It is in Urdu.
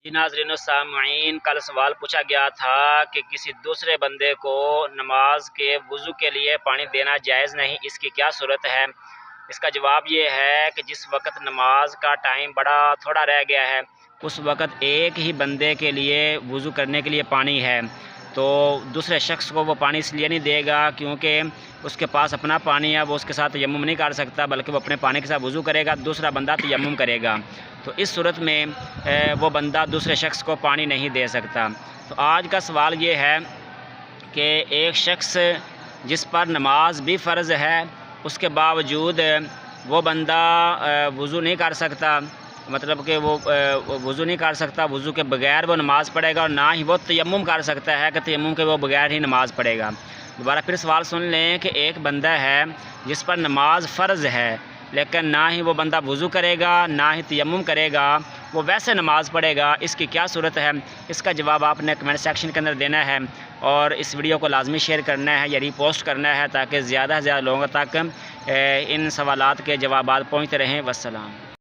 جی ناظرین و سامعین، کل سوال پوچھا گیا تھا کہ کسی دوسرے بندے کو نماز کے وضو کے لیے پانی دینا جائز نہیں، اس کی کیا صورت ہے؟ اس کا جواب یہ ہے کہ جس وقت نماز کا ٹائم بڑا تھوڑا رہ گیا ہے، اس وقت ایک ہی بندے کے لیے وضو کرنے کے لیے پانی ہے، تو دوسرے شخص کو وہ پانی اس لیے نہیں دے گا کیونکہ اس کے پاس اپنا پانی ہے، وہ اس کے ساتھ تیمم نہیں کر سکتا، بلکہ وہ اپنے پانی کے ساتھ وضو کرے گا، دوسرا بندہ تیمم کرے گا، تو اس صورت میں وہ بندہ دوسرے شخص کو پانی نہیں دے سکتا۔ تو آج کا سوال یہ ہے کہ ایک شخص جس پر نماز بھی فرض ہے، اس کے باوجود وہ بندہ وضو نہیں کر سکتا، مطلب کہ وہ وضو نہیں کر سکتا، وضو کے بغیر وہ نماز پڑھے گا، اور نہ ہی وہ تیمم کر سکتا ہے کہ تیمم کے وہ بغیر ہی نماز پڑھے گا۔ دوبارہ پھر سوال سن لیں کہ ایک بندہ ہے جس پر نماز فرض ہے، لیکن نہ ہی وہ بندہ وضو کرے گا، نہ ہی تیمم کرے گا، وہ ویسے نماز پڑھے گا، اس کی کیا صورت ہے؟ اس کا جواب آپ نے کمنٹ سیکشن کے اندر دینا ہے، اور اس ویڈیو کو لازمی شیئر کرنا ہے یا ری پوسٹ کرنا ہے تاکہ زیادہ سے زیادہ لوگوں تک ان سوالات کے جوابات پہنچتے رہیں۔ والسلام۔